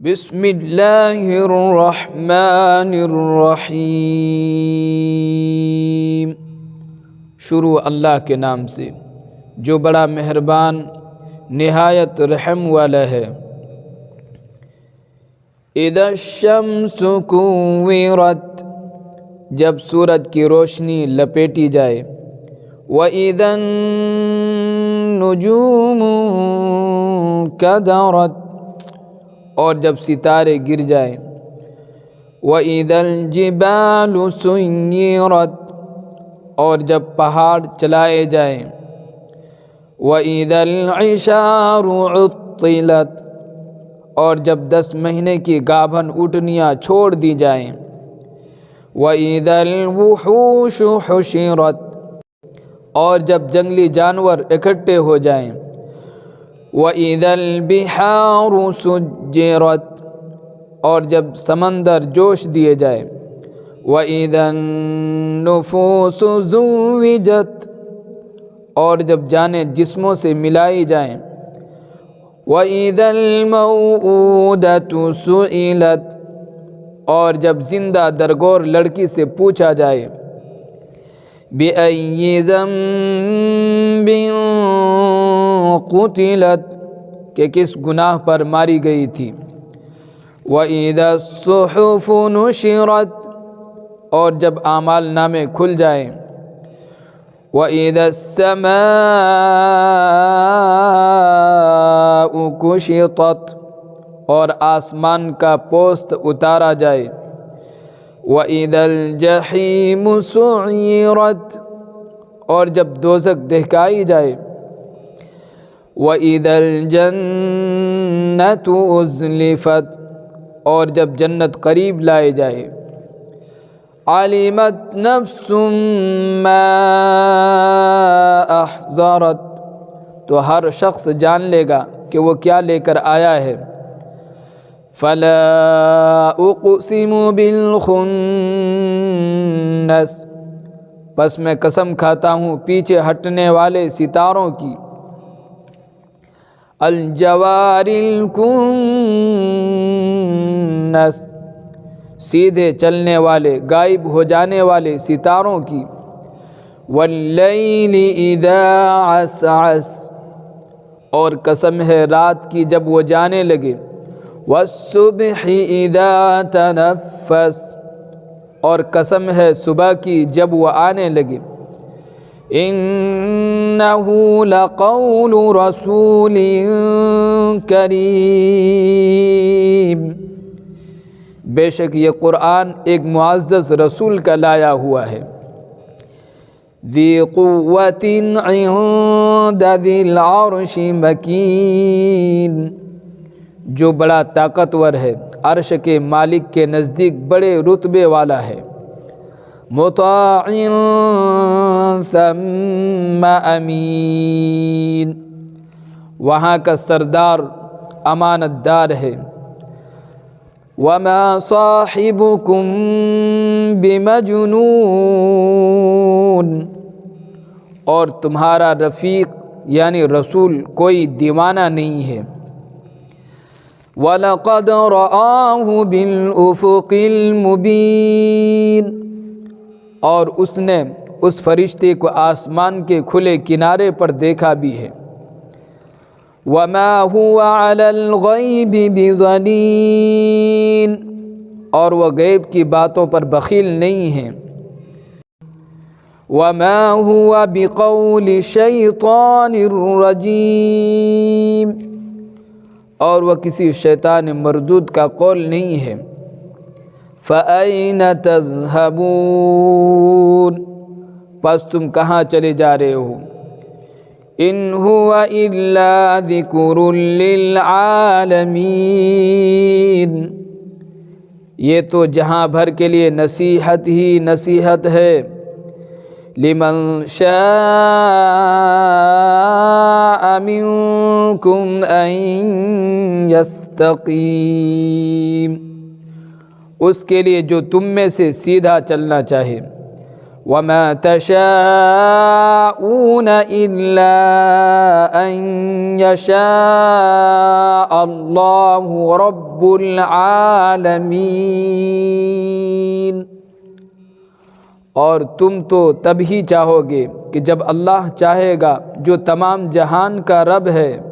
بسم اللہ الرحمن الرحیم۔ شروع اللہ کے نام سے جو بڑا مہربان نہایت رحم والا ہے۔ اذا الشمس کورت، جب سورج کی روشنی لپیٹی جائے۔ وَإِذَا النُّجُومُ انكَدَرَتْ، اور جب ستارے گر جائیں۔ وَإِذَا الْجِبَالُ سُيِّرَتْ، اور جب پہاڑ چلائے جائیں۔ وَإِذَا الْعِشَارُ عُطِّلَتْ، اور جب 10 مہینے کی گابھن اونٹنیاں چھوڑ دی جائیں۔ وَإِذَا الْوُحُوشُ حُشِرَتْ، اور جب جنگلی جانور اکٹھے ہو جائیں۔ وَإِذَا الْبِحَارُ سُجِّرَتْ، اور جب سمندر جوش دیے جائے۔ وَإِذَا النُّفُوسُ زُوِّجَتْ، اور جب جانیں جسموں سے ملائی جائیں۔ وَإِذَا الْمَوْءُودَةُ سُئِلَتْ، اور جب زندہ درگور لڑکی سے پوچھا جائے۔ بِأَيِّ ذَنبٍ قُتِلَتْ، کہ کس گناہ پر ماری گئی تھی۔ وَإِذَا الصُّحُفُ نُشِرَتْ، اور جب اعمال نامے کھل جائیں۔ وَإِذَا السَّمَاءُ كُشِطَتْ، اور آسمان کا پوست اتارا جائے۔ وَإِذَا الْجَحِيمُ سُعِّرَتْ، اور جب دوزخ دہکائی جائے۔ وَإِذَا الْجَنَّةُ أُزْلِفَتْ، اور جب جنت قریب لائے جائے۔ عَلِمَتْ نَفْسٌ مَّا أَحْضَرَتْ، تو ہر شخص جان لے گا کہ وہ کیا لے کر آیا ہے۔ فَلَا أُقْسِمُ بِالْخُنَّسِ، پس میں قسم کھاتا ہوں پیچھے ہٹنے والے ستاروں کی۔ الجوار الکنس، سیدھے چلنے والے غائب ہو جانے والے ستاروں کی۔ واللیل اذا عسعس، اور قسم ہے رات کی جب وہ جانے لگے۔ والصبح اذا تنفس، اور قسم ہے صبح کی جب وہ آنے لگے۔ انہ لقول رسول کریم، بے شک یہ قرآن ایک معزز رسول کا لایا ہوا ہے۔ ذی قوت عند ذی العرش مکین، جو بڑا طاقتور ہے، عرش کے مالک کے نزدیک بڑے رتبے والا ہے۔ مطاع ثم امین، وہاں کا سردار امانت دار ہے۔ وما صاحبکم بمجنون، اور تمہارا رفیق یعنی رسول کوئی دیوانہ نہیں ہے۔ وَلَقَدْ رَآهُ بِالْأُفُقِ الْمُبِينِ، اور اس نے اس فرشتے کو آسمان کے کھلے کنارے پر دیکھا بھی ہے۔ وَمَا هُوَ عَلَى الْغَيْبِ بِضَنِينٍ، اور وہ غیب کی باتوں پر بخیل نہیں ہیں۔ وَمَا هُوَ بِقَوْلِ شَيْطَانٍ رَجِيمٍ، اور وہ کسی شیطان مردود کا قول نہیں ہے۔ فَأَيْنَ تَذْهَبُونَ، پس تم کہاں چلے جا رہے ہو۔ إِنْ هُوَ إِلَّا ذِكْرٌ لِّلْعَالَمِينَ، یہ تو جہاں بھر کے لیے نصیحت ہی نصیحت ہے۔ لِمَنْ شَاءَ مِنْكُمْ أَنْ يَسْتَقِيمَ، اس کے لیے جو تم میں سے سیدھا چلنا چاہے۔ وَمَا تَشَاءُونَ إِلَّا أَن يَشَاءَ اللَّهُ رَبُّ الْعَالَمِينَ۔ اور تم تو تب ہی چاہو گے کہ جب اللہ چاہے گا، جو تمام جہان کا رب ہے۔